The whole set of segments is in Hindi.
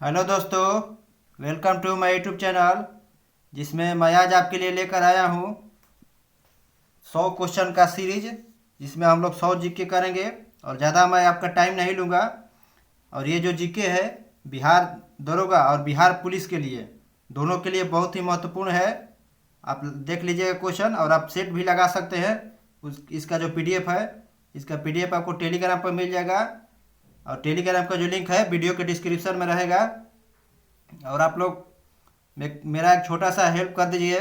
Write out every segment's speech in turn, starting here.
हेलो दोस्तों, welcome to my YouTube channel. जिसमें मैं आज आपके लिए लेकर आया हूँ 100 क्वेश्चन का सीरीज, जिसमें हम लोग 100 जीके करेंगे और ज़्यादा मैं आपका टाइम नहीं लूँगा। और ये जो जीके है बिहार दरोगा और बिहार पुलिस के लिए, दोनों के लिए बहुत ही महत्वपूर्ण है। आप देख लीजिएगा क्वेश्चन और आप सेट भी लगा सकते हैं। इसका जो पीडीएफ है, इसका पीडीएफ आपको टेलीग्राम पर मिल जाएगा और टेलीग्राम का जो लिंक है वीडियो के डिस्क्रिप्शन में रहेगा। और आप लोग मेरा एक छोटा सा हेल्प कर दीजिए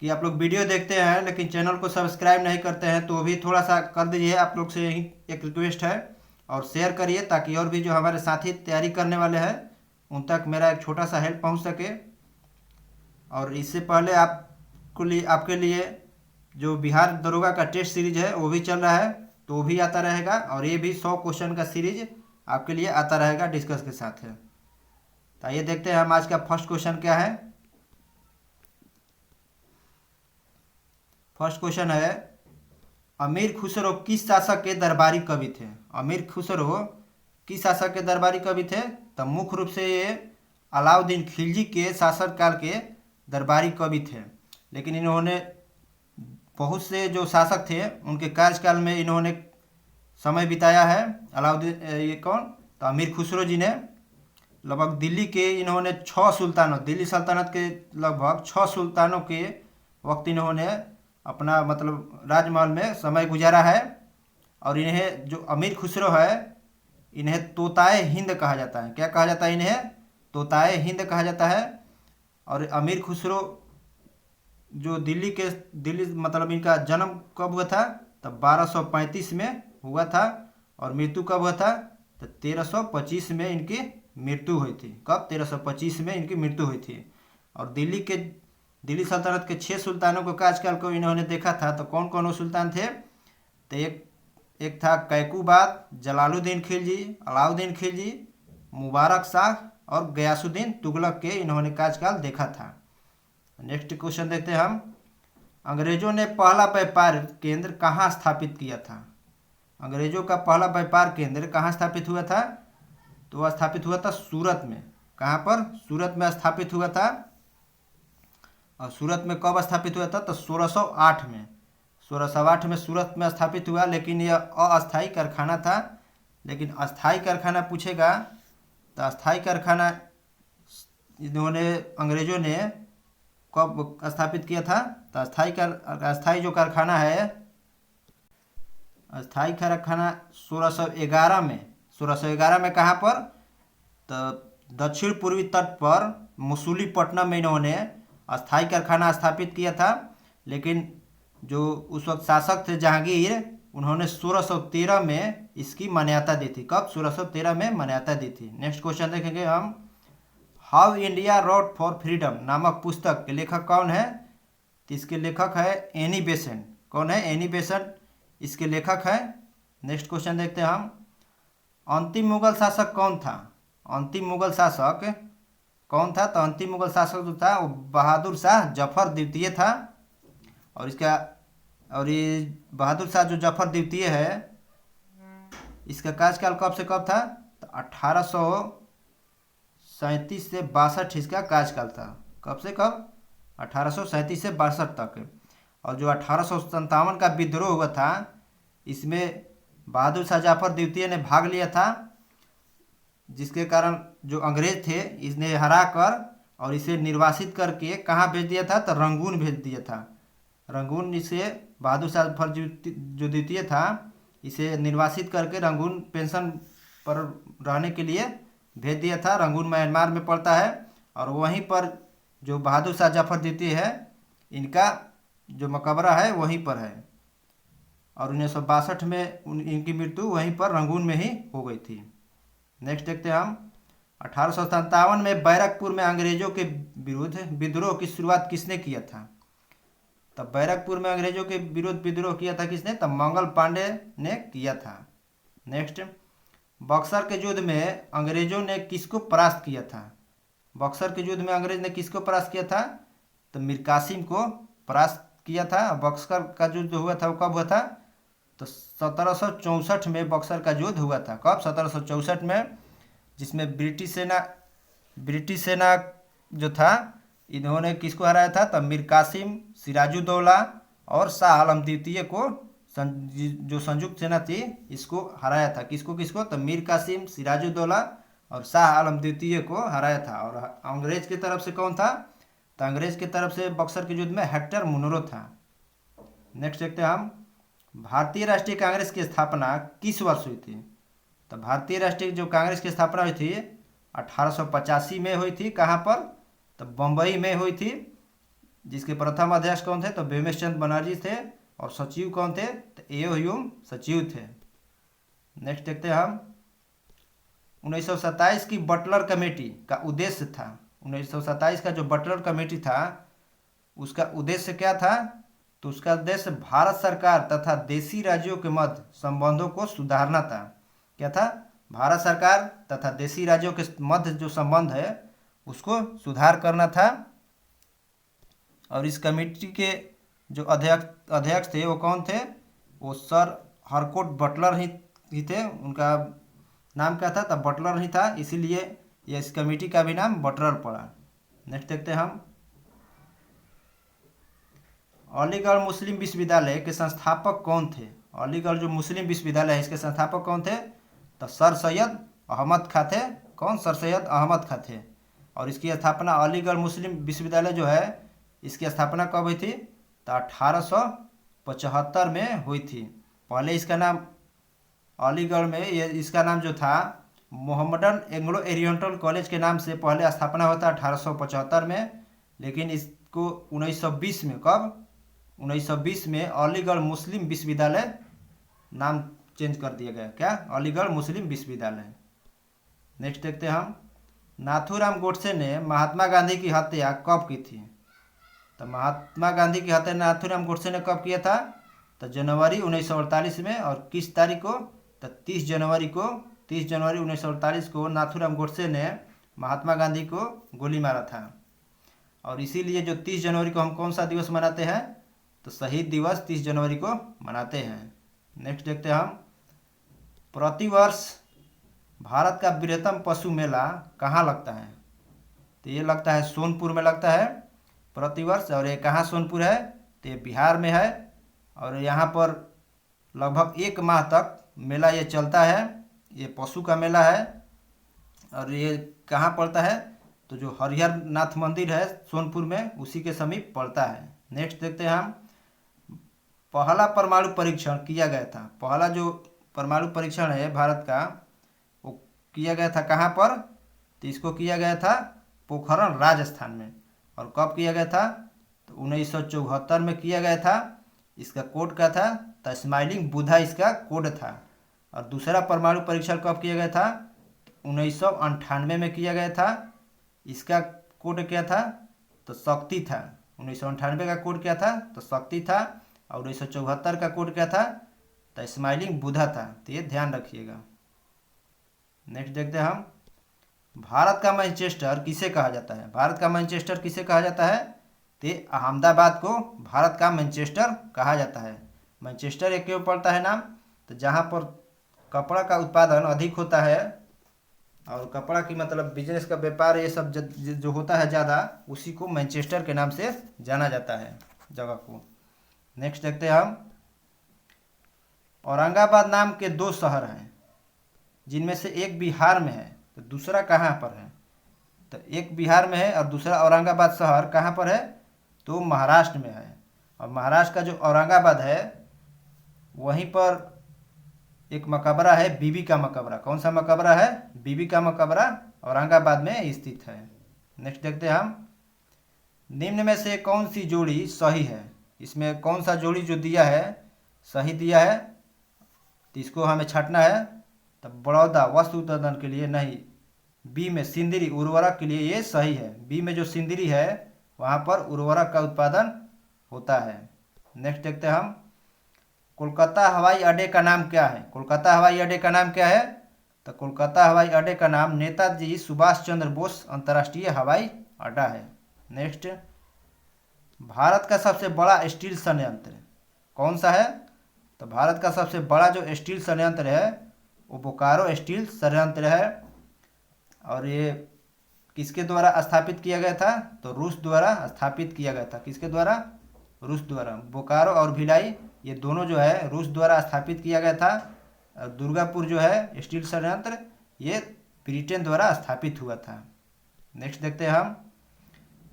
कि आप लोग वीडियो देखते हैं लेकिन चैनल को सब्सक्राइब नहीं करते हैं, तो भी थोड़ा सा कर दीजिए। आप लोग से यही एक रिक्वेस्ट है। और शेयर करिए ताकि और भी जो हमारे साथी तैयारी करने वाले हैं उन तक मेरा एक छोटा सा हेल्प पहुंच सके। और इससे पहले आपके लिए जो बिहार दरोगा का टेस्ट सीरीज है वो भी चल रहा है, तो वो भी आता रहेगा। और ये भी 100 क्वेश्चन का सीरीज आपके लिए आता रहेगा डिस्कस के साथ है। तो आइए देखते हैं हम आज का फर्स्ट क्वेश्चन क्या है। फर्स्ट क्वेश्चन है, अमीर खुसरो किस शासक के दरबारी कवि थे? अमीर खुसरो किस शासक के दरबारी कवि थे? तो मुख्य रूप से ये अलाउद्दीन खिलजी के शासक काल के दरबारी कवि थे। लेकिन इन्होंने बहुत से जो शासक थे उनके कार्यकाल में इन्होंने समय बिताया है। अलाउद्दीन ये कौन? तो अमीर खुसरो जी ने लगभग दिल्ली के इन्होंने 6 सुल्तानों, दिल्ली सल्तनत के लगभग 6 सुल्तानों के वक्त इन्होंने अपना मतलब राजमहल में समय गुजारा है। और इन्हें जो अमीर खुसरो है इन्हें तोताए हिंद कहा जाता है। क्या कहा जाता है? इन्हें तोताए हिंद कहा जाता है। और अमीर खुसरो जो दिल्ली मतलब इनका जन्म कब हुआ था? तब 1235 में हुआ था। और मृत्यु कब हुआ था? तो 1325 में इनकी मृत्यु हुई थी। कब? 1325 में इनकी मृत्यु हुई थी। और दिल्ली सल्तनत के 6 सुल्तानों को कार्यकाल को इन्होंने देखा था। तो कौन कौन वो सुल्तान थे? तो एक था कैकूबाद, जलालुद्दीन खिलजी, अलाउद्दीन खिलजी, मुबारक शाह और गयासुद्दीन तुगलक के इन्होंने कार्यकाल देखा था। नेक्स्ट क्वेश्चन देखते हैं हम। अंग्रेजों ने पहला व्यापार केंद्र कहाँ स्थापित किया था? अंग्रेजों का पहला व्यापार केंद्र कहाँ स्थापित हुआ था? तो वह स्थापित हुआ था सूरत में। कहाँ पर? सूरत में स्थापित हुआ था। और सूरत में कब स्थापित हुआ था? तो 1608 में। 1608 में सूरत में स्थापित हुआ। लेकिन यह अस्थायी कारखाना था। लेकिन अस्थायी कारखाना पूछेगा तो अस्थायी कारखाना इन्होंने अंग्रेजों ने कब स्थापित किया था? तो अस्थायी जो कारखाना है, अस्थायी कारखाना 1611 में कहाँ पर? तो दक्षिण पूर्वी तट पर मसूलीपट्टनम में इन्होंने अस्थायी कारखाना स्थापित किया था। लेकिन जो उस वक्त शासक थे जहांगीर, उन्होंने 1613 में इसकी मान्यता दी थी। कब? 1613 में मान्यता दी थी। नेक्स्ट क्वेश्चन देखेंगे हम। How India road for freedom नामक पुस्तक के लेखक कौन है? तो इसके लेखक है एनी बेसेंट। कौन है? एनी बेसेंट इसके लेखक है। नेक्स्ट क्वेश्चन देखते हैं हम। अंतिम मुगल शासक कौन था? अंतिम मुगल शासक कौन था? तो अंतिम मुगल शासक जो था वो बहादुर शाह जफर द्वितीय था। और ये बहादुर शाह जो जफर द्वितीय है, इसका कार्यकाल कब से कब था? तो 1837 से 62 इसका कार्यकाल था। कब से कब? 1837 से 62 तक। और जो 1857 का विद्रोह हुआ था, इसमें बहादुर शाह जफर द्वितीय ने भाग लिया था, जिसके कारण जो अंग्रेज थे इसने हरा कर और इसे निर्वासित करके कहाँ भेज दिया था? तो रंगून भेज दिया था। रंगून इसे बहादुर शाह जफर जो द्वितीय था इसे निर्वासित करके रंगून पेंशन पर रहने के लिए भेज दिया था। रंगून म्यांमार में पड़ता है। और वहीं पर जो बहादुर शाह जफर द्वितीय है, इनका जो मकबरा है वहीं पर है। और 1962 में इनकी मृत्यु वहीं पर रंगून में ही हो गई थी। नेक्स्ट देखते हैं हम। 1857 में बैरकपुर में अंग्रेजों के विरुद्ध विद्रोह की शुरुआत किसने किया था? तब बैरकपुर में अंग्रेजों के विरुद्ध विद्रोह किया था किसने? तब मंगल पांडे ने किया था। नेक्स्ट, बक्सर के युद्ध में अंग्रेजों ने किसको परास्त किया था? बक्सर के युद्ध में अंग्रेज ने किसको परास्त किया था? तो मीर कासिम को परास्त किया था। बक्सर का युद्ध हुआ था वो कब हुआ था? तो 1764 में बक्सर का युद्ध हुआ था। कब? 1764 में। जिसमें ब्रिटिश सेना जो था, इन्होंने किसको हराया था? तो मीर कासिम, सिराजुद्दौला और शाह आलम द्वितीय को जो संयुक्त सेना थी इसको हराया था। किसको किसको? तो मीर कासिम, सिराजुद्दौला और शाह आलम द्वितीय को हराया था। और अंग्रेज की तरफ से कौन था? तो अंग्रेज की तरफ से बक्सर के युद्ध में हेक्टर मुनरो था। नेक्स्ट देखते हैं हम, भारतीय राष्ट्रीय कांग्रेस की स्थापना किस वर्ष हुई थी? तो भारतीय राष्ट्रीय जो कांग्रेस की स्थापना हुई थी 1885 में हुई थी। कहाँ पर? तो बम्बई में हुई थी। जिसके प्रथम अध्यक्ष कौन थे? तो बेमेश चंद बनर्जी थे। और सचिव कौन थे? तो एओ ह्यूम सचिव थे। नेक्स्ट देखते हैं हम, 1927 की बटलर कमेटी का उद्देश्य था। 1927 का जो बटलर कमेटी था उसका उद्देश्य क्या था? तो उसका उद्देश्य भारत सरकार तथा देशी राज्यों के मध्य संबंधों को सुधारना था। क्या था? भारत सरकार तथा देशी राज्यों के मध्य जो संबंध है उसको सुधार करना था। और इस कमेटी के जो अध्यक्ष थे वो कौन थे? वो सर हरकोट बटलर ही थे। उनका नाम क्या था? तब बटलर ही था, इसीलिए ये इस कमेटी का भी नाम बटलर पड़ा। नेक्स्ट देखते हैं हम, अलीगढ़ मुस्लिम विश्वविद्यालय के संस्थापक कौन थे? अलीगढ़ जो मुस्लिम विश्वविद्यालय है इसके संस्थापक कौन थे? तो सर सैयद अहमद खां थे। कौन? सर सैयद अहमद खां थे। और इसकी स्थापना, अलीगढ़ मुस्लिम विश्वविद्यालय जो है इसकी स्थापना कब हुई थी? तो 1875 में हुई थी। पहले इसका नाम अलीगढ़ में इसका नाम जो था मोहम्मडन एंग्लो ओरिएंटल कॉलेज के नाम से पहले स्थापना हुआ था 1875 में। लेकिन इसको 1920 में, कब? 1920 में अलीगढ़ मुस्लिम विश्वविद्यालय नाम चेंज कर दिया गया। क्या? अलीगढ़ मुस्लिम विश्वविद्यालय। नेक्स्ट देखते हैं हम, नाथूराम गोडसे ने महात्मा गांधी की हत्या कब की थी? तो महात्मा गांधी की हत्या नाथूराम गोडसे ने कब किया था? तो जनवरी 1948 में। और किस तारीख को? तो 30 जनवरी 1948 को नाथूराम गोडसे ने महात्मा गांधी को गोली मारा था। और इसीलिए जो 30 जनवरी को हम कौन सा दिवस मनाते हैं? तो शहीद दिवस 30 जनवरी को मनाते हैं। नेक्स्ट देखते हैं हम, प्रतिवर्ष भारत का बृहत्तम पशु मेला कहाँ लगता है? तो ये लगता है सोनपुर में लगता है प्रतिवर्ष। और ये कहाँ सोनपुर है? तो ये बिहार में है। और यहाँ पर लगभग 1 माह तक मेला ये चलता है। ये पशु का मेला है। और ये कहाँ पड़ता है? तो जो हरिहर नाथ मंदिर है सोनपुर में उसी के समीप पड़ता है। नेक्स्ट देखते हैं हम, पहला परमाणु परीक्षण किया गया था। पहला जो परमाणु परीक्षण है भारत का वो किया गया था कहाँ पर? तो इसको किया गया था पोखरण राजस्थान में। और कब किया गया था? तो 1974 में किया गया था। इसका कोड क्या था? तो स्माइलिंग बुधा इसका कोड था। और दूसरा परमाणु परीक्षण कब किया गया था? 1998 में किया गया था। इसका कोड क्या था? तो शक्ति था। 1998 का कोड क्या था? तो शक्ति था। और 1974 का कोड क्या था? तो स्माइलिंग बुधा था। तो ये ध्यान रखिएगा। नेक्स्ट देखते हैं हम, भारत का मैनचेस्टर किसे कहा जाता है? भारत का मैनचेस्टर किसे कहा जाता है? तो अहमदाबाद को भारत का मैनचेस्टर कहा जाता है। मैनचेस्टर एक क्यों पड़ता है नाम? तो जहाँ पर कपड़ा का उत्पादन अधिक होता है और कपड़ा की मतलब बिजनेस का व्यापार ये सब जो होता है ज़्यादा, उसी को मैनचेस्टर के नाम से जाना जाता है जगह को। नेक्स्ट देखते हैं हम, औरंगाबाद नाम के 2 शहर हैं जिनमें से एक बिहार में है तो दूसरा कहाँ पर है? तो एक बिहार में है और दूसरा औरंगाबाद शहर कहाँ पर है? तो महाराष्ट्र में है। और महाराष्ट्र का जो औरंगाबाद है वहीं पर एक मकबरा है, बीबी का मकबरा। कौन सा मकबरा है? बीबी का मकबरा औरंगाबाद में स्थित है। नेक्स्ट देखते हैं हम, निम्न में से कौन सी जोड़ी सही है? इसमें कौन सा जोड़ी जो दिया है सही दिया है? तो इसको हमें छांटना है। तो बड़ौदा वस्तु उत्पादन के लिए नहीं, बी में सिंदरी उर्वरक के लिए ये सही है। बी में जो सिंदरी है वहाँ पर उर्वरक का उत्पादन होता है। नेक्स्ट देखते हैं हम, कोलकाता हवाई अड्डे का नाम क्या है? कोलकाता हवाई अड्डे का नाम क्या है? तो कोलकाता हवाई अड्डे का नाम नेताजी सुभाष चंद्र बोस अंतर्राष्ट्रीय हवाई अड्डा है। नेक्स्ट, भारत का सबसे बड़ा स्टील संयंत्र कौन सा है? तो भारत का सबसे बड़ा जो स्टील संयंत्र है वो बोकारो स्टील संयंत्र है। और ये किसके द्वारा स्थापित किया गया था? तो रूस द्वारा स्थापित किया गया था। किसके द्वारा? रूस द्वारा। बोकारो और भिलाई ये दोनों जो है रूस द्वारा स्थापित किया गया था। और दुर्गापुर जो है स्टील संयंत्र ये ब्रिटेन द्वारा स्थापित हुआ था। नेक्स्ट देखते हैं हम,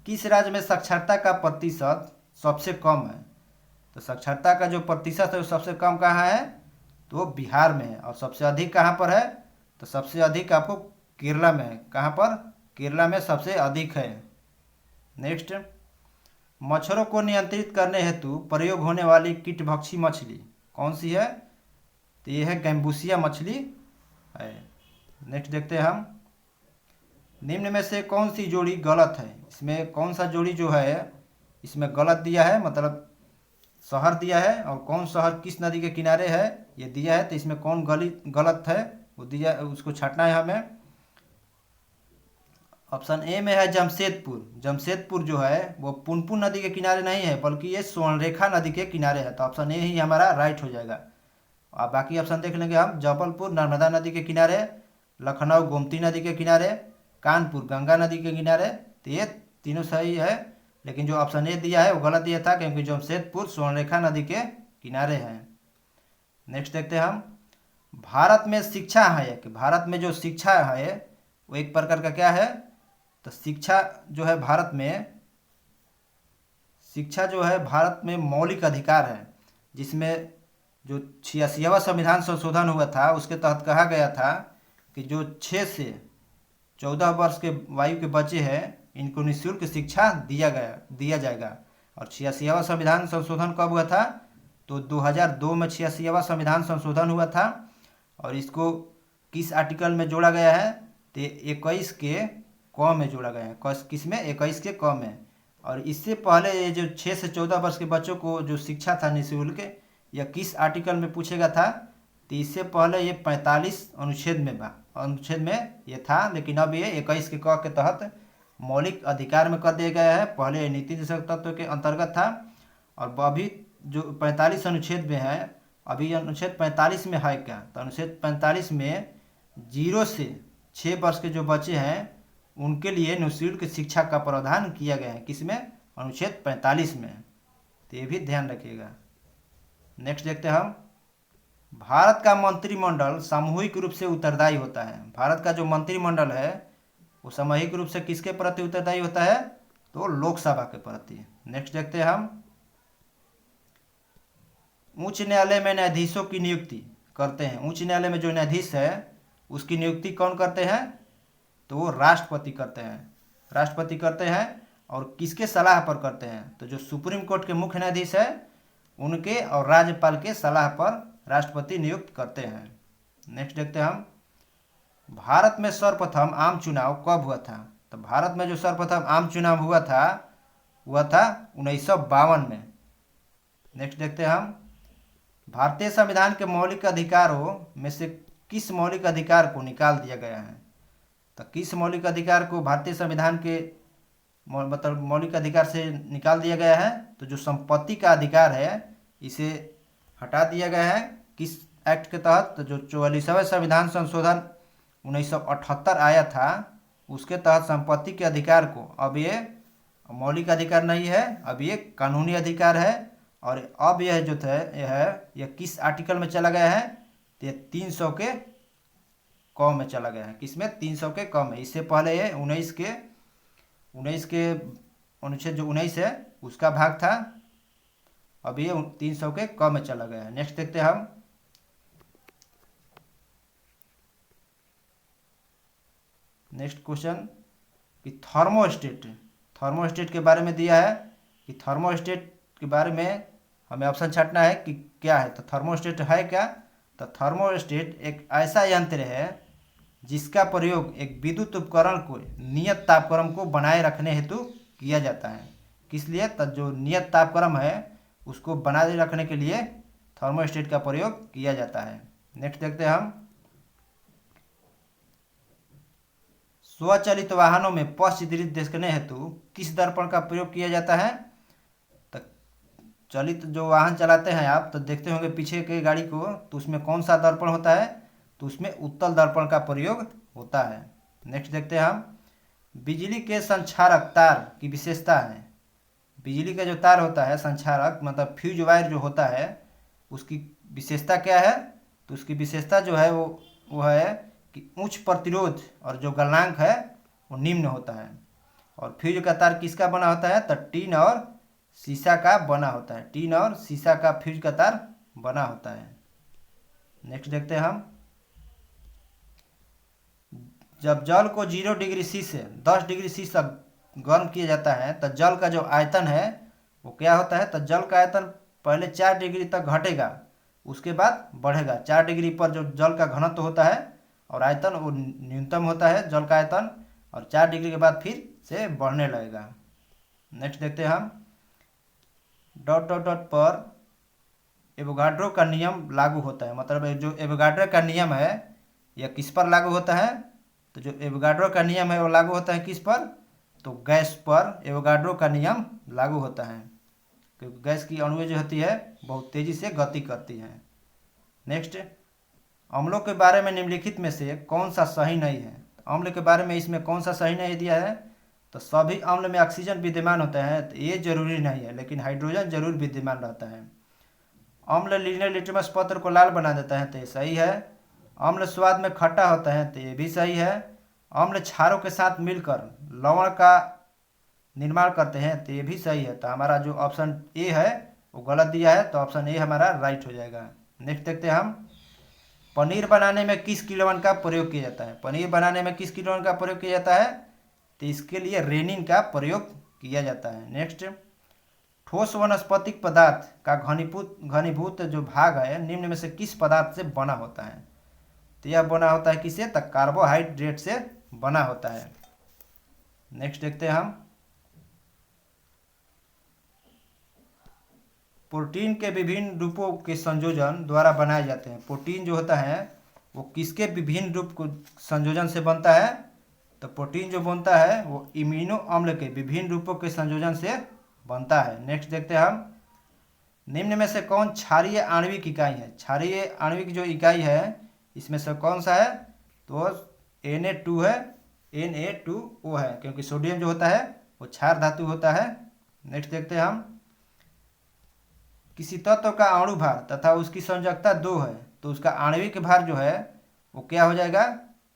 किस राज्य में साक्षरता का प्रतिशत सबसे कम है? तो साक्षरता का जो प्रतिशत है वो सबसे कम कहाँ है? तो बिहार में है। और सबसे अधिक कहाँ पर है? तो सबसे अधिक आपको केरला में है। कहाँ पर? केरला में सबसे अधिक है। नेक्स्ट, मच्छरों को नियंत्रित करने हेतु प्रयोग होने वाली कीटभक्षी मछली कौन सी है? तो ये है गैम्बूसिया मछली है। नेक्स्ट देखते हैं हम, निम्न में से कौन सी जोड़ी गलत है? इसमें कौन सा जोड़ी जो है इसमें गलत दिया है, मतलब शहर दिया है और कौन शहर किस नदी के किनारे है ये दिया है। तो इसमें कौन गलत है वो दिया, उसको छांटना है हमें। ऑप्शन ए में है जमशेदपुर। जमशेदपुर जो है वो पुनपुन नदी के किनारे नहीं है बल्कि ये स्वर्णरेखा नदी के किनारे है। तो ऑप्शन ए ही हमारा राइट हो जाएगा। अब बाकी ऑप्शन देख लेंगे हम, जबलपुर नर्मदा नदी के किनारे, लखनऊ गोमती नदी के किनारे, कानपुर गंगा नदी के किनारे। तो ये तीनों सही है, लेकिन जो ऑप्शन ए दिया है वो गलत दिया था क्योंकि जमशेदपुर स्वर्णरेखा नदी के किनारे है। नेक्स्ट देखते हैं हम, भारत में शिक्षा है कि भारत में जो शिक्षा है वो एक प्रकार का क्या है? तो शिक्षा जो है भारत में, शिक्षा जो है भारत में मौलिक अधिकार है, जिसमें जो 86वां संविधान संशोधन हुआ था उसके तहत कहा गया था कि जो 6 से 14 वर्ष के वायु के बच्चे हैं इनको निःशुल्क शिक्षा दिया जाएगा। और 86वां संविधान संशोधन कब हुआ था? तो 2002 में 86वां संविधान संशोधन हुआ था। और इसको किस आर्टिकल में जोड़ा गया है? तो 21 के क में जोड़ा गया है। किस में? 21 के क में। और इससे पहले ये जो 6 से 14 वर्ष के बच्चों को जो शिक्षा था निःशुल्क, यह किस आर्टिकल में पूछेगा था? तो इससे पहले ये 45 अनुच्छेद में ये था, लेकिन अब ये 21 के क के तहत मौलिक अधिकार में कर दिया गया है। पहले ये नीति निषेध तत्व के अंतर्गत था और अभी जो 45 अनुच्छेद में है, अभी अनुच्छेद 45 में है क्या? तो अनुच्छेद 45 में 0 से 6 वर्ष के जो बच्चे हैं उनके लिए निःशुल्क शिक्षा का प्रावधान किया गया है। किसमें? अनुच्छेद 45 में। तो ये भी ध्यान रखिएगा। नेक्स्ट देखते हैं हम, भारत का मंत्रिमंडल सामूहिक रूप से उत्तरदायी होता है। भारत का जो मंत्रिमंडल है वो सामूहिक रूप से किसके प्रति उत्तरदायी होता है? तो लोकसभा के प्रति। नेक्स्ट देखते हैं हम, उच्च न्यायालय में न्यायाधीशों की नियुक्ति करते हैं। उच्च न्यायालय में जो न्यायाधीश है उसकी नियुक्ति कौन करते हैं? तो वो राष्ट्रपति करते हैं। राष्ट्रपति करते हैं और किसके सलाह पर करते हैं? तो जो सुप्रीम कोर्ट के मुख्य न्यायाधीश है उनके और राज्यपाल के सलाह पर राष्ट्रपति नियुक्त करते हैं। नेक्स्ट देखते हैं हम, भारत में सर्वप्रथम आम चुनाव कब हुआ था? तो भारत में जो सर्वप्रथम आम चुनाव हुआ था 1952 में। नेक्स्ट देखते हैं हम, भारतीय संविधान के मौलिक अधिकारों में से किस मौलिक अधिकार को निकाल दिया गया है? तो किस मौलिक अधिकार को भारतीय संविधान के मतलब मौलिक अधिकार से निकाल दिया गया है? तो जो संपत्ति का अधिकार है इसे हटा दिया गया है। किस एक्ट के तहत? तो जो 44वें संविधान संशोधन 1978 आया था उसके तहत संपत्ति के अधिकार को अब ये मौलिक अधिकार नहीं है, अब ये कानूनी अधिकार है। और अब यह जो यह किस आर्टिकल में चला गया है? तो 300 के क में चला गया है। किसमें? 300 के क में। इससे पहले ये 19 के अनुच्छेद जो 19 है उसका भाग था, अब ये 300 के क में चला गया है। नेक्स्ट देखते हैं हम, नेक्स्ट क्वेश्चन कि थर्मोस्टेट के बारे में दिया है कि थर्मोस्टेट के बारे में हमें ऑप्शन छांटना है कि क्या है। तो थर्मोस्टेट है क्या? तो थर्मोस्टेट एक ऐसा यंत्र है जिसका प्रयोग एक विद्युत उपकरण को नियत तापक्रम को बनाए रखने हेतु किया जाता है। किस लिए? तो जो नियत तापक्रम है उसको बनाए रखने के लिए थर्मोस्टेट का प्रयोग किया जाता है। नेक्स्ट देखते हैं हम, स्वचालित वाहनों में पश्च दृश्य देखने हेतु किस दर्पण का प्रयोग किया जाता है? तो चलित जो वाहन चलाते हैं आप तो देखते होंगे पीछे के गाड़ी को, तो उसमें कौन सा दर्पण होता है? तो उसमें उत्तल दर्पण का प्रयोग होता है। नेक्स्ट देखते हैं हम, बिजली के संचारक तार की विशेषता है। बिजली का जो तार होता है संचारक मतलब फ्यूज वायर जो होता है उसकी विशेषता क्या है? तो उसकी विशेषता जो है वो है कि उच्च प्रतिरोध और जो गलनांक है वो निम्न होता है। और फ्यूज का तार किसका बना होता है? तो टीन और शीशा का बना होता है। टीन और शीशा का फ्यूज का तार बना होता है। नेक्स्ट देखते हैं हम, जब जल को 0 डिग्री सी से 10 डिग्री सी तक गर्म किया जाता है तो जल का जो आयतन है वो क्या होता है? तो जल का आयतन पहले 4 डिग्री तक घटेगा, उसके बाद बढ़ेगा। 4 डिग्री पर जो जल का घनत्व होता है और आयतन वो न्यूनतम होता है जल का आयतन, और 4 डिग्री के बाद फिर से बढ़ने लगेगा। नेक्स्ट देखते हैं हम, डॉट डॉट डॉट पर एवोगाड्रो का नियम लागू होता है। मतलब जो एवोगाड्रो का नियम है यह किस पर लागू होता है? तो जो एवोगाड्रो का नियम है वो लागू होता है किस पर? तो गैस पर एवोगाड्रो का नियम लागू होता है, क्योंकि गैस की अणुएं जो होती है बहुत तेजी से गति करती हैं। नेक्स्ट, अम्लों के बारे में निम्नलिखित में से कौन सा सही नहीं है? अम्ल के बारे में इसमें कौन सा सही नहीं दिया है? तो सभी अम्ल में ऑक्सीजन विद्यमान होता है, तो ये जरूरी नहीं है, लेकिन हाइड्रोजन जरूर विद्यमान रहता है। अम्ल लीनियर लिटमस पत्र को लाल बना देता है, तो ये सही है। अम्ल स्वाद में खट्टा होता है, तो ये भी सही है। अम्ल क्षारों के साथ मिलकर लवण का निर्माण करते हैं, तो ये भी सही है। तो हमारा जो ऑप्शन ए है वो गलत दिया है, तो ऑप्शन ए हमारा राइट हो जाएगा। नेक्स्ट देखते हैं हम, पनीर बनाने में किस किण्वन का प्रयोग किया जाता है? पनीर बनाने में किस किण्वन का प्रयोग किया जाता है? तो इसके लिए रेनिन का प्रयोग किया जाता है। नेक्स्ट, ठोस वनस्पतिक पदार्थ का घनीभूत जो भाग है निम्न में से किस पदार्थ से बना होता है? तो यह बना होता है किससे? तो कार्बोहाइड्रेट से बना होता है। नेक्स्ट देखते हैं हम, प्रोटीन के विभिन्न रूपों के संयोजन द्वारा बनाए जाते हैं। प्रोटीन जो होता है वो किसके विभिन्न रूप को संयोजन से बनता है? तो प्रोटीन जो बनता है वो इम्यूनो अम्ल के विभिन्न रूपों के संयोजन से बनता है। नेक्स्ट देखते हैं हम, निम्न में से कौन क्षारीय आणविक इकाई है? क्षारीय आणविक जो इकाई है इसमें से कौन सा है? तो Na2 है, Na2O है, क्योंकि सोडियम जो होता है वो क्षार धातु होता है। नेक्स्ट देखते हैं हम, किसी तत्व का अणु भार तथा उसकी संयोजकता 2 है, तो उसका आणविक भार जो है वो क्या हो जाएगा?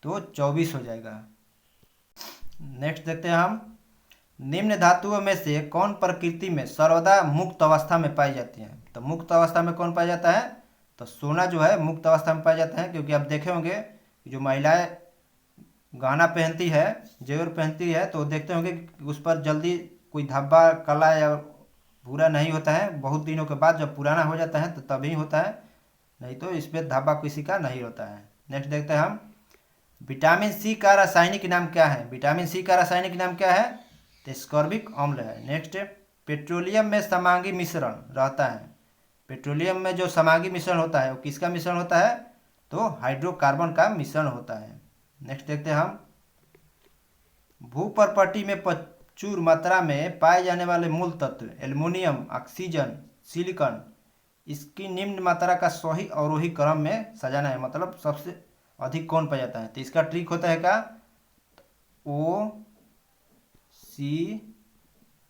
तो 24 हो जाएगा। नेक्स्ट देखते हैं हम, निम्न धातुओं में से कौन प्रकृति में सर्वदा मुक्त अवस्था में पाई जाती है? तो मुक्त अवस्था में कौन पाया जाता है? तो सोना जो है मुक्त अवस्था में पाया जाता है, क्योंकि आप देखे होंगे जो महिलाएं गहना पहनती है, जेवर पहनती है, तो देखते होंगे कि उस पर जल्दी कोई धब्बा काला या भूरा नहीं होता है। बहुत दिनों के बाद जब पुराना हो जाता है तो तभी होता है, नहीं तो इस पर धब्बा किसी का नहीं होता है। नेक्स्ट देखते हैं हम, विटामिन सी का रासायनिक नाम क्या है? विटामिन सी का रासायनिक नाम क्या है? तो स्कॉर्बिक अम्ल है। नेक्स्ट, पेट्रोलियम में समांगी मिश्रण रहता है। पेट्रोलियम में जो समांगी मिश्रण होता है वो किसका मिश्रण होता है? तो हाइड्रोकार्बन का मिश्रण होता है। नेक्स्ट देखते हैं हम, भूपर्पटी में प्रचुर मात्रा में पाए जाने वाले मूल तत्व एल्युमिनियम, ऑक्सीजन, सिलिकॉन, इसकी निम्न मात्रा का सही अवरोही क्रम में सजाना है। मतलब सबसे अधिक कौन पाया जाता है? तो इसका ट्रिक होता है क्या? O C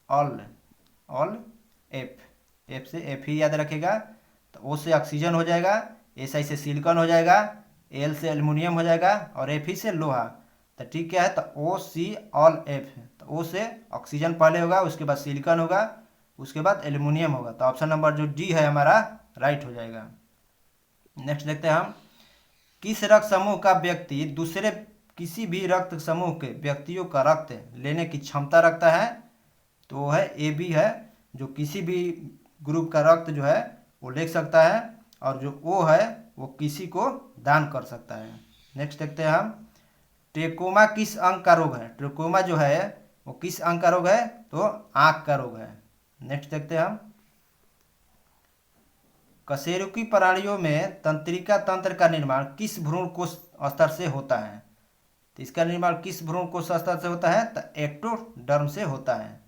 ऑल एफ से एफ ही याद रखेगा। तो ओ से ऑक्सीजन हो जाएगा, एस आई से सिलिकॉन हो जाएगा, एल से एल्युमिनियम हो जाएगा और एफ ही से लोहा। तो ठीक क्या है? तो ओ सी ऑल एफ। तो ओ से ऑक्सीजन पहले होगा, उसके बाद सिलिकॉन होगा, उसके बाद एल्युमिनियम होगा। तो ऑप्शन नंबर जो डी है हमारा राइट हो जाएगा। नेक्स्ट देखते हैं हम, किस रक्त समूह का व्यक्ति दूसरे किसी भी रक्त समूह के व्यक्तियों का रक्त लेने की क्षमता रखता है? तो वो है ए बी है, जो किसी भी ग्रुप का रक्त जो है वो ले सकता है, और जो ओ है वो किसी को दान कर सकता है। नेक्स्ट देखते हैं हम, ट्रेकोमा किस अंग का रोग है? ट्रेकोमा जो है वो किस अंग का रोग है? तो आँख का रोग है। नेक्स्ट देखते हैं हम, कशेरुकी प्राणियों में तंत्रिका तंत्र का निर्माण किस भ्रूण कोश स्तर से होता है? तो इसका निर्माण किस भ्रूण कोश स्तर से होता है? तो एक्टोडर्म से होता है।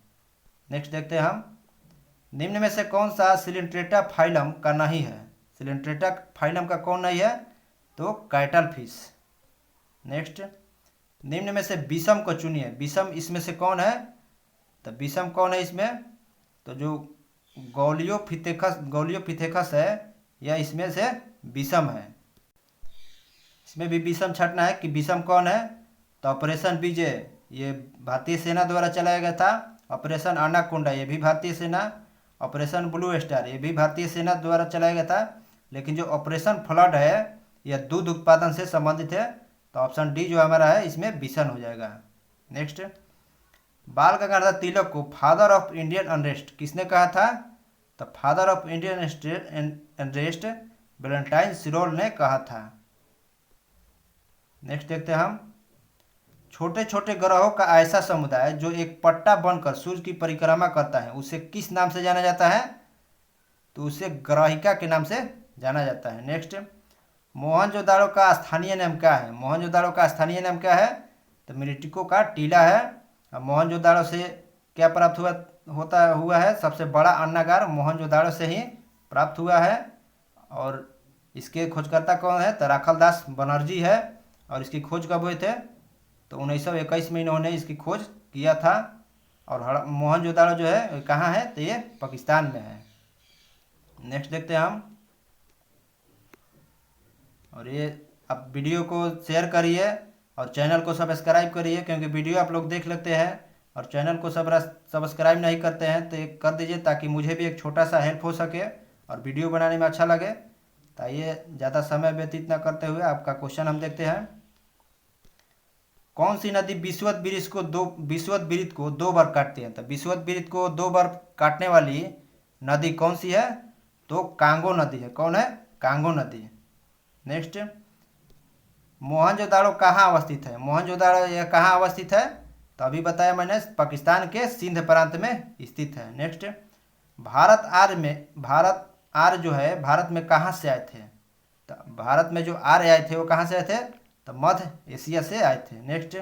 नेक्स्ट देखते हैं हम, निम्न में से कौन सा सिलिंट्रेटा फाइलम का नहीं है? सिलिंट्रेटा फाइलम का कौन नहीं है? तो कैटल फिश। नेक्स्ट, निम्न में से विषम को चुनिए। विषम इसमें से कौन है? तो विषम कौन है इसमें? तो जो गौलियोपिथेकस है यह इसमें से विषम है। इसमें भी विषम छंटना है कि विषम कौन है। तो ऑपरेशन विजय ये भारतीय सेना द्वारा चलाया गया था। ऑपरेशन अन्नाकोंडा ये भी भारतीय सेना। ऑपरेशन ब्लू स्टार ये भी भारतीय सेना द्वारा चलाया गया था। लेकिन जो ऑपरेशन फ्लड है यह दूध उत्पादन से संबंधित है। तो ऑप्शन डी जो हमारा है इसमें विषम हो जाएगा। नेक्स्ट, बाल गंगाधर तिलक को फादर ऑफ इंडियन अनरेस्ट किसने कहा था? तो father of Indian unrest Valentine Chirol ने कहा था। नेक्स्ट देखते हैं हम, छोटे छोटे ग्रहों का ऐसा समुदाय जो एक पट्टा बनकर सूर्य की परिक्रमा करता है उसे किस नाम से जाना जाता है? तो उसे ग्रहिका के नाम से जाना जाता है। नेक्स्ट, मोहनजोदाड़ो का स्थानीय नाम क्या है? मोहनजोदाड़ो का स्थानीय नाम क्या है? तो मिरिटिको का टीला है। अब मोहनजोदाड़ो से क्या प्राप्त हुआ है? सबसे बड़ा अन्नागार मोहनजोदाड़ो से ही प्राप्त हुआ है। और इसके खोजकर्ता कौन है? तो राखलदास बनर्जी है। और इसकी खोज कब हुए थे? तो 1921 में इन्होंने इसकी खोज किया था। और मोहनजोदाड़ो जो है कहाँ है? तो ये पाकिस्तान में है। नेक्स्ट देखते हैं हम, और ये आप वीडियो को शेयर करिए और चैनल को सब्सक्राइब करिए, क्योंकि वीडियो आप लोग देख लेते हैं और चैनल को सब्सक्राइब नहीं करते हैं तो ये कर दीजिए ताकि मुझे भी एक छोटा सा हेल्प हो सके और वीडियो बनाने में अच्छा लगे। तो आइए ज़्यादा समय व्यतीत न करते हुए आपका क्वेश्चन हम देखते हैं। कौन सी नदी विषुवत को दो बार काटती है? तो विषुवत को 2 बार काटने वाली नदी कौन सी है? तो कांगो नदी है। कौन है? कांगो नदी। नेक्स्ट, मोहनजोदाड़ो कहाँ अवस्थित है? मोहनजोदाड़ो यह कहाँ अवस्थित है? तो अभी बताया मैंने, पाकिस्तान के सिंध प्रांत में स्थित है। नेक्स्ट, भारत आर्य जो है भारत में कहाँ से आए थे? तो भारत में जो आर्य आए थे वो कहाँ से आए थे? तो मध्य एशिया से आए थे। नेक्स्ट,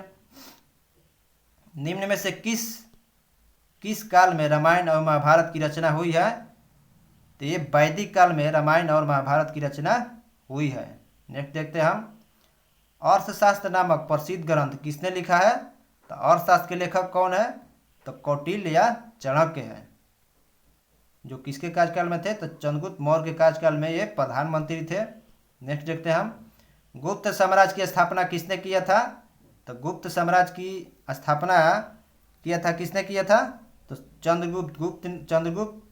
निम्न में से किस काल में रामायण और महाभारत की रचना हुई है? तो ये वैदिक काल में रामायण और महाभारत की रचना हुई है। नेक्स्ट देखते हैं हम, अर्थशास्त्र नामक प्रसिद्ध ग्रंथ किसने लिखा है? तो अर्थशास्त्र के लेखक कौन है? तो कौटिल्य या चाणक्य है। जो किसके कार्यकाल में थे? तो चंद्रगुप्त मौर्य के कार्यकाल में ये प्रधानमंत्री थे। नेक्स्ट देखते हैं हम, गुप्त साम्राज्य की स्थापना किसने किया था? तो गुप्त साम्राज्य की स्थापना किसने किया था? तो चंद्रगुप्त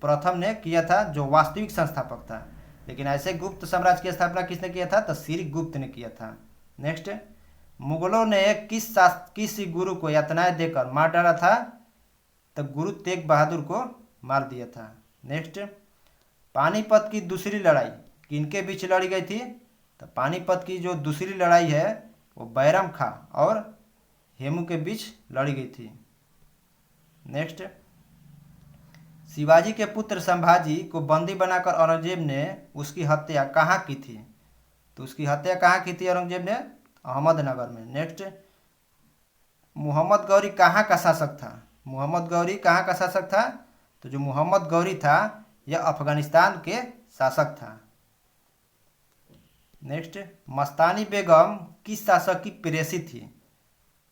प्रथम ने किया था, जो वास्तविक संस्थापक था। लेकिन ऐसे गुप्त साम्राज्य की स्थापना किसने किया था? तो श्रीगुप्त ने किया था। नेक्स्ट, मुगलों ने किस गुरु को यातनाएं देकर मार डाला था? तो गुरु तेग बहादुर को मार दिया था। नेक्स्ट, पानीपत की दूसरी लड़ाई किनके बीच लड़ी गई थी? तो पानीपत की जो दूसरी लड़ाई है वो बैरम खां और हेमू के बीच लड़ी गई थी। नेक्स्ट, शिवाजी के पुत्र संभाजी को बंदी बनाकर औरंगजेब ने उसकी हत्या कहाँ की थी? तो उसकी हत्या कहाँ की थी औरंगजेब ने? अहमदनगर में। नेक्स्ट, मोहम्मद गौरी कहाँ का शासक था? मोहम्मद गौरी कहाँ का शासक था? तो जो मोहम्मद गौरी था यह अफगानिस्तान के शासक था। नेक्स्ट, मस्तानी बेगम किस शासक की प्रेयसी थी?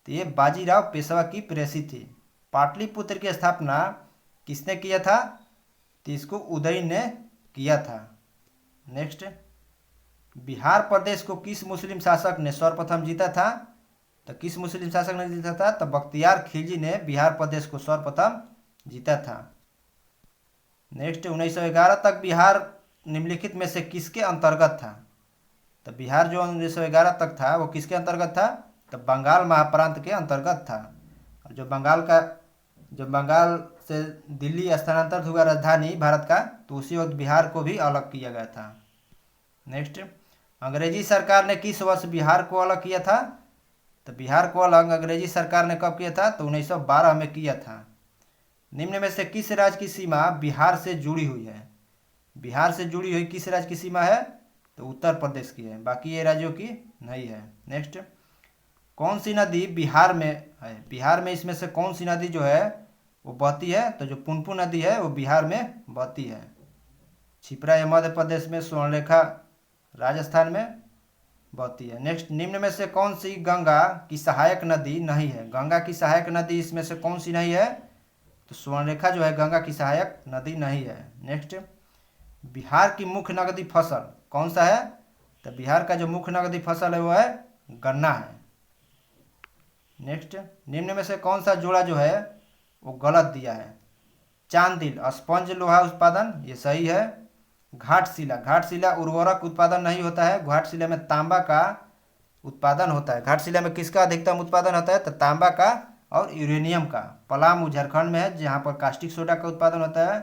तो ये बाजीराव पेशवा की प्रेयसी थी। पाटलिपुत्र की स्थापना किसने किया था? तो इसको उदयन ने किया था। नेक्स्ट, बिहार प्रदेश को किस मुस्लिम शासक ने सर्वप्रथम जीता था? तो किस मुस्लिम शासक ने जीता था? तो बख्तियार खिलजी ने बिहार प्रदेश को सर्वप्रथम जीता था। नेक्स्ट, 1911 तक बिहार निम्नलिखित में से किसके अंतर्गत था? तो बिहार जो 1911 तक था वो किसके अंतर्गत था? तो बंगाल महाप्रांत के अंतर्गत था। और जो बंगाल से दिल्ली स्थानांतरित हुआ राजधानी भारत का, तो उसी वक्त बिहार को भी अलग किया गया था। नेक्स्ट, अंग्रेजी सरकार ने किस वर्ष बिहार को अलग किया था? तो बिहार को अलग अंग्रेजी सरकार ने कब किया था? तो 1912 में किया था। निम्न में से किस राज्य की सीमा बिहार से जुड़ी हुई है? बिहार से जुड़ी हुई किस राज्य की सीमा है? तो उत्तर प्रदेश की है, बाकी ये राज्यों की नहीं है। नेक्स्ट, कौन सी नदी बिहार में है? बिहार में इसमें से कौन सी नदी जो है वो बहती है? तो जो पुनपुन नदी है वो बिहार में बहती है। छिपरा है मध्य प्रदेश में, स्वर्णरेखा राजस्थान में। बहती है। नेक्स्ट, निम्न में से कौन सी गंगा की सहायक नदी नहीं है? गंगा की सहायक नदी इसमें से कौन सी नहीं है? तो स्वर्णरेखा जो है गंगा की सहायक नदी नहीं है। नेक्स्ट, बिहार की मुख्य नकदी फसल कौन सा है? तो बिहार का जो मुख्य नकदी फसल है वो है गन्ना है। नेक्स्ट, निम्न में से कौन सा जोड़ा जो है वो गलत दिया है? चांदिल स्पंज लोहा उत्पादन, ये सही है। घाटशिला, घाटशिला उर्वरक उत्पादन नहीं होता है, घाटशिला में तांबा का उत्पादन होता है। घाटशिला में किसका अधिकतम उत्पादन होता है? तो तांबा का और यूरेनियम का। पलामू झारखंड में है जहाँ पर कास्टिक सोडा का उत्पादन होता है।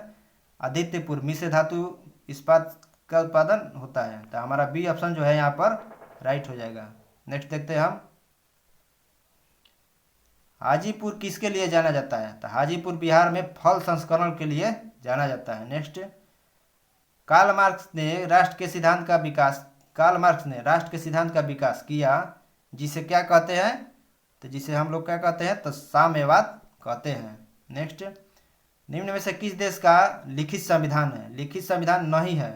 आदित्यपुर मिश्र धातु इस्पात का उत्पादन होता है। तो हमारा बी ऑप्शन जो है यहाँ पर राइट हो जाएगा। नेक्स्ट देखते हैं हम, हाजीपुर किसके लिए जाना जाता है? तो हाजीपुर बिहार में फल संस्करण के लिए जाना जाता है। नेक्स्ट, कार्ल मार्क्स ने राष्ट्र के सिद्धांत का विकास, कार्ल मार्क्स ने राष्ट्र के सिद्धांत का विकास किया, जिसे क्या कहते हैं? तो जिसे हम लोग क्या कहते हैं? तो साम्यवाद कहते हैं। नेक्स्ट, निम्न में से किस देश का लिखित संविधान है? लिखित संविधान नहीं है,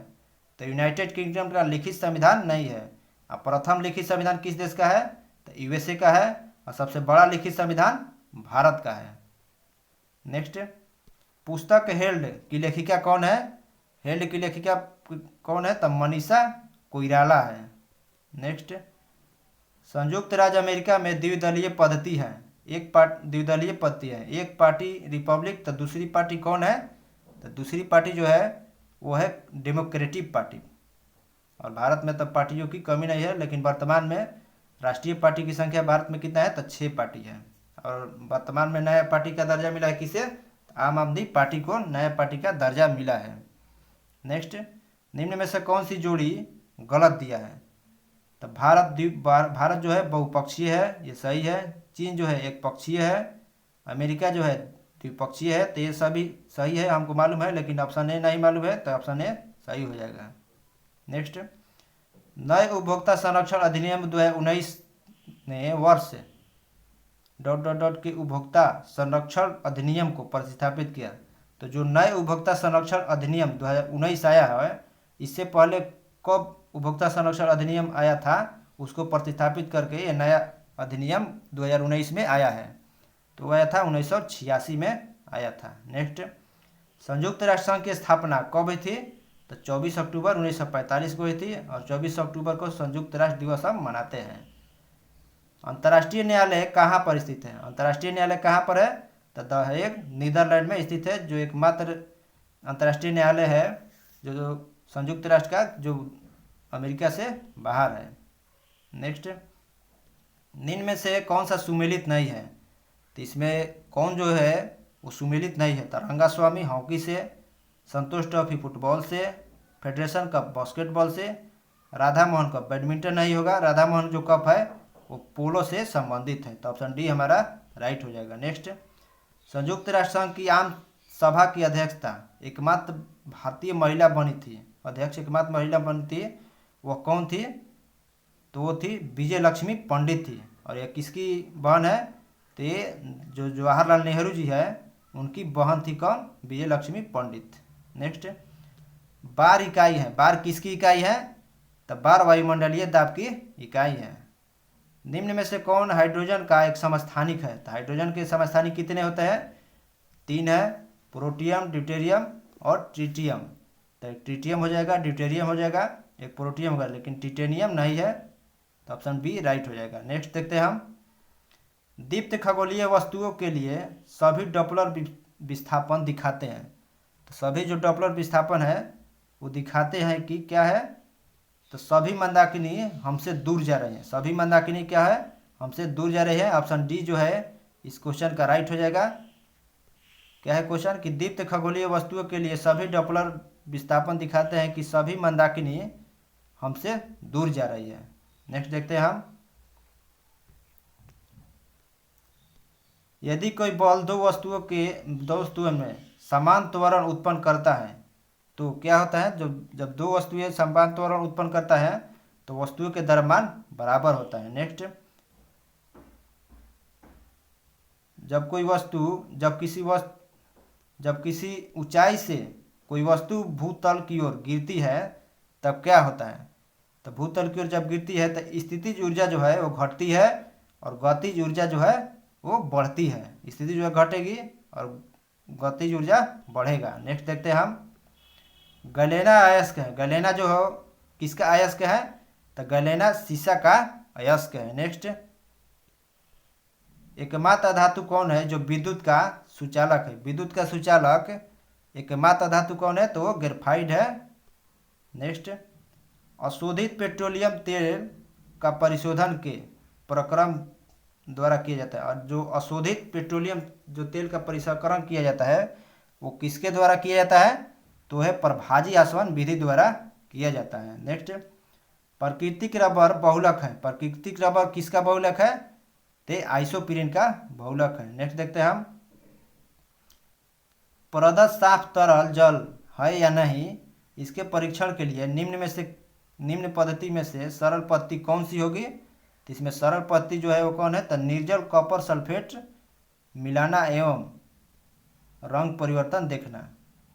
तो यूनाइटेड किंगडम का लिखित संविधान नहीं है। अब प्रथम लिखित संविधान किस देश का है? तो यूएसए का है। और सबसे बड़ा लिखित संविधान भारत का है। नेक्स्ट, पुस्तक हेल्ड की लेखिका कौन है? हेल्ड की लेखिका कौन है? तो मनीषा कोइराला है। नेक्स्ट, संयुक्त राज्य अमेरिका में द्विदलीय पद्धति है, द्विदलीय पद्धति है, एक पार्टी रिपब्लिक, तो दूसरी पार्टी कौन है? तो दूसरी पार्टी जो है वो है डेमोक्रेटिक पार्टी। और भारत में तो पार्टियों की कमी नहीं है, लेकिन वर्तमान में राष्ट्रीय पार्टी की संख्या भारत में कितना है? तो 6 पार्टी है। और वर्तमान में नया पार्टी का दर्जा मिला है किसे? आम आदमी पार्टी को नया पार्टी का दर्जा मिला है। नेक्स्ट, निम्न में से कौन सी जोड़ी गलत दिया है? तो भारत जो है बहुपक्षीय है, ये सही है। चीन जो है एक पक्षीय है। अमेरिका जो है द्विपक्षीय है। तो ये सभी सही है, हमको मालूम है, लेकिन ऑप्शन ए नहीं मालूम है, तो ऑप्शन ए सही हो जाएगा। नेक्स्ट, नए उपभोक्ता संरक्षण अधिनियम 2019 ने वर्ष ... के उपभोक्ता संरक्षण अधिनियम को प्रतिस्थापित किया। तो जो नए उपभोक्ता संरक्षण अधिनियम 2019 आया है, इससे पहले कब उपभोक्ता संरक्षण अधिनियम आया था उसको प्रतिस्थापित करके ये नया अधिनियम 2019 में आया है। तो आया था 1986 में आया था। नेक्स्ट, संयुक्त राष्ट्र संघ की स्थापना कब हुई थी? तो 24 अक्टूबर 1945 को हुई थी। और 24 अक्टूबर को संयुक्त राष्ट्र दिवस हम मनाते हैं। अंतर्राष्ट्रीय न्यायालय कहाँ पर स्थित है? अंतर्राष्ट्रीय न्यायालय कहाँ पर है? तो द हेग नीदरलैंड में स्थित है, जो एकमात्र अंतर्राष्ट्रीय न्यायालय है जो संयुक्त राष्ट्र का, जो अमेरिका से बाहर है। नेक्स्ट, निम्न में से कौन सा सुमेलित नहीं है? तो इसमें कौन जो है वो सुमेलित नहीं है? तो रंगास्वामी हॉकी से, संतोष ट्रॉफी फुटबॉल से, फेडरेशन कप बास्केटबॉल से, राधा मोहन कप बैडमिंटन नहीं होगा, राधा मोहन जो कप है वो पोलो से संबंधित है। तो ऑप्शन डी हमारा राइट हो जाएगा। नेक्स्ट, संयुक्त राष्ट्र संघ की आम सभा की अध्यक्षता एकमात्र भारतीय महिला बनी थी, अध्यक्ष एकमात्र महिला बनी थी, वह कौन थी? तो वो थी विजय लक्ष्मी पंडित थी। और ये किसकी बहन है? तो ये जो जवाहरलाल नेहरू जी है उनकी बहन थी। कौन? विजय लक्ष्मी पंडित। नेक्स्ट, बार इकाई है, बार किसकी इकाई है? तो बार वायुमंडलीय दाब की इकाई है। निम्न में से कौन हाइड्रोजन का एक समस्थानिक है? तो हाइड्रोजन के समस्थानिक कितने होते हैं? 3 है, प्रोटियम, ड्यूटेरियम और ट्रिटियम। तो ट्रिटियम हो जाएगा, ड्यूटेरियम हो जाएगा, एक प्रोटियम होगा, लेकिन टिटेनियम नहीं है। तो ऑप्शन बी राइट हो जाएगा। नेक्स्ट देखते हैं हम, दीप्त खगोलीय वस्तुओं के लिए सभी डॉपलर विस्थापन दिखाते हैं। तो सभी जो डॉपलर विस्थापन है वो दिखाते हैं कि क्या है? तो सभी मंदाकिनी हमसे दूर जा रहे हैं। सभी मंदाकिनी क्या है? हमसे दूर जा रही है। ऑप्शन डी जो है इस क्वेश्चन का राइट हो जाएगा। क्या है क्वेश्चन? कि दीप्त खगोलीय वस्तुओं के लिए सभी डॉपलर विस्थापन दिखाते हैं कि सभी मंदाकिनी हमसे दूर जा रही है। नेक्स्ट देखते हैं हम, यदि कोई बल दो वस्तुओं में समान त्वरण उत्पन्न करता है तो क्या होता है? जब दो वस्तुएं समान त्वरण उत्पन्न करता है तो वस्तुओं के द्रव्यमान बराबर होता है। नेक्स्ट, जब किसी ऊंचाई से कोई वस्तु भूतल की ओर गिरती है तब क्या होता है? तो भूतल की ओर जब गिरती है तो स्थितिज ऊर्जा जो है वो घटती है और गतिज ऊर्जा जो है वो बढ़ती है। स्थितिज ऊर्जा घटेगी और गतिज ऊर्जा बढ़ेगा। नेक्स्ट देखते हैं हम गलेना अयस्क है। गलेना जो हो किसका अयस्क है? तो गलेना सीसा का अयस्क है। नेक्स्ट एकमात्र धातु कौन है जो विद्युत का सुचालक है? विद्युत का सुचालक एकमात्र धातु कौन है? तो वो ग्रेफाइट है। नेक्स्ट अशोधित पेट्रोलियम तेल का परिशोधन के प्रक्रम द्वारा किया जाता है। और जो अशोधित पेट्रोलियम जो तेल का परिशोधन किया जाता है वो किसके द्वारा किया जाता है? तो है प्रभाजी आसवन विधि द्वारा किया जाता है। नेक्स्ट प्राकृतिक रबर बहुलक है। प्राकृतिक रबर किसका बहुलक है? ते आइसोप्रीन का बहुलक है। नेक्स्ट देखते हैं हम प्रदत्त साफ तरल जल है या नहीं, इसके परीक्षण के लिए निम्न पद्धति में से सरल पद्धति कौन सी होगी? तो इसमें सरल पद्धति जो है वो कौन है? तो निर्जल कॉपर सल्फेट मिलाना एवं रंग परिवर्तन देखना।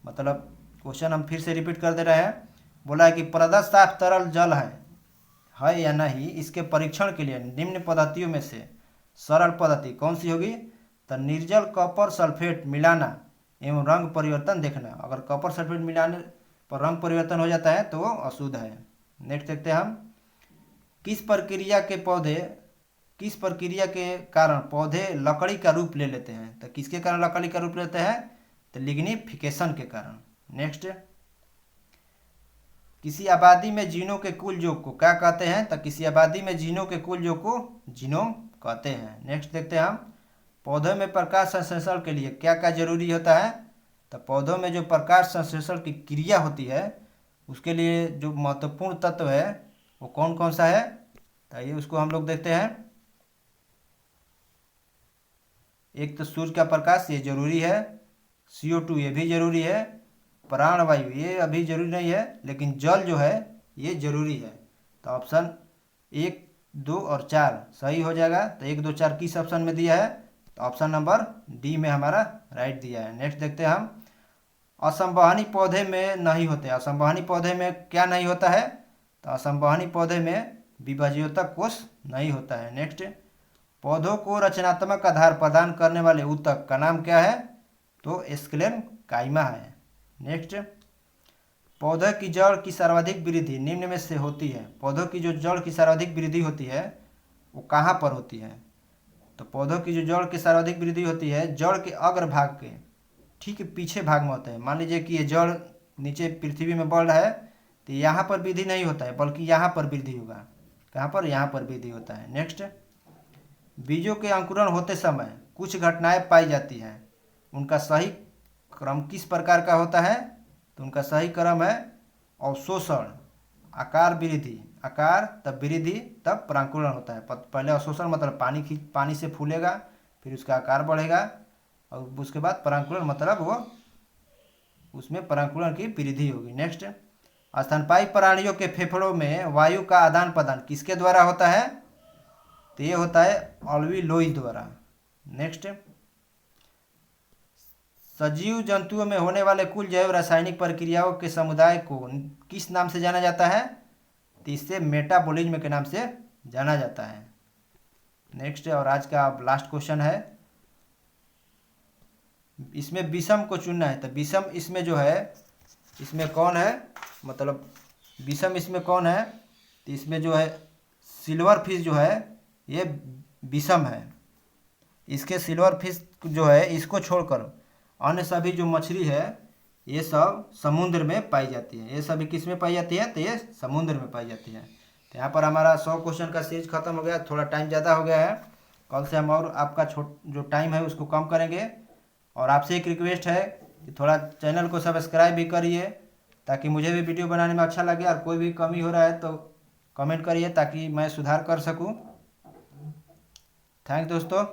मतलब क्वेश्चन हम फिर से रिपीट कर दे रहे हैं। बोला है कि प्रदत्त साफ तरल जल है या नहीं, इसके परीक्षण के लिए निम्न पद्धतियों में से सरल पद्धति कौन सी होगी? तो निर्जल कॉपर सल्फेट मिलाना एवं रंग परिवर्तन देखना। अगर कॉपर सल्फेट मिलाने पर रंग परिवर्तन हो जाता है तो वो अशुद्ध है। नेक्स्ट देखते हैं हम किस प्रक्रिया के कारण पौधे लकड़ी का रूप ले लेते हैं? तो किसके कारण लकड़ी का रूप लेते हैं? तो लिग्निफिकेशन के कारण। नेक्स्ट किसी आबादी में जीनों के कुल योग को क्या कहते हैं? तो किसी आबादी में जीनों के कुल योग को जीनोम कहते हैं। नेक्स्ट देखते हैं हम पौधों में प्रकाश संश्लेषण के लिए क्या क्या जरूरी होता है? तो पौधों में जो प्रकाश संश्लेषण की क्रिया होती है उसके लिए जो महत्वपूर्ण तत्व है वो कौन कौन सा है? तो ये उसको हम लोग देखते हैं। एक तो सूर्य का प्रकाश ये जरूरी है, CO2 ये भी जरूरी है, प्राणवायु ये अभी जरूरी नहीं है, लेकिन जल जो है ये जरूरी है। तो ऑप्शन 1, 2 और 4 सही हो जाएगा। तो 1, 2, 4 किस ऑप्शन में दिया है? तो ऑप्शन नंबर डी में हमारा राइट दिया है। नेक्स्ट देखते हैं हम असंवहनी पौधे में नहीं होते। असंवहनी पौधे में क्या नहीं होता है? तो असंवहनी पौधे में विभाज्योतक कोष नहीं होता है। नेक्स्ट पौधों को रचनात्मक आधार प्रदान करने वाले ऊतक का नाम क्या है? तो स्क्लेम काइमा है। नेक्स्ट पौधे की जड़ की सर्वाधिक वृद्धि निम्न में से होती है। पौधों की जो जड़ की सर्वाधिक वृद्धि होती है वो कहाँ पर होती है? तो पौधों की जो जड़ की सर्वाधिक वृद्धि होती है जड़ के अग्रभाग के ठीक पीछे भाग में होता है। मान लीजिए कि ये जड़ नीचे पृथ्वी में बढ़ रहा है तो यहाँ पर वृद्धि नहीं होता है बल्कि यहाँ पर वृद्धि होगा। कहाँ पर? यहाँ पर वृद्धि होता है। नेक्स्ट बीजों के अंकुरण होते समय कुछ घटनाएं पाई जाती हैं, उनका सही क्रम किस प्रकार का होता है? तो उनका सही क्रम है अवशोषण, आकार वृद्धि, आकार तब वृद्धि तब परांकुरण होता है। पहले अवशोषण मतलब पानी से फूलेगा, फिर उसका आकार बढ़ेगा और उसके बाद परांकुरण मतलब वो उसमें परांकुरण की वृद्धि होगी। नेक्स्ट स्तनपायी प्राणियों के फेफड़ों में वायु का आदान प्रदान किसके द्वारा होता है? तो ये होता है अल्वियोलाई द्वारा। नेक्स्ट सजीव जंतुओं में होने वाले कुल जैव रासायनिक प्रक्रियाओं के समुदाय को किस नाम से जाना जाता है? तो इससे मेटाबॉलिज्म के नाम से जाना जाता है। नेक्स्ट और आज का लास्ट क्वेश्चन है, इसमें विषम को चुनना है। तो विषम इसमें जो है इसमें कौन है? मतलब विषम इसमें कौन है? तो इसमें जो है सिल्वर फिश जो है ये विषम है। इसके सिल्वर फिश जो है इसको छोड़कर अन्य सभी जो मछली है ये सब समुद्र में पाई जाती है। ये सभी किस में पाई जाती है? तो ये समुद्र में पाई जाती है। तो यहाँ पर हमारा 100 क्वेश्चन का सीरीज खत्म हो गया। थोड़ा टाइम ज़्यादा हो गया है, कल से हम और आपका जो टाइम है उसको कम करेंगे। और आपसे एक रिक्वेस्ट है कि थोड़ा चैनल को सब्सक्राइब भी करिए ताकि मुझे भी वीडियो बनाने में अच्छा लगे, और कोई भी कमी हो रहा है तो कमेंट करिए ताकि मैं सुधार कर सकूँ। थैंक दोस्तों।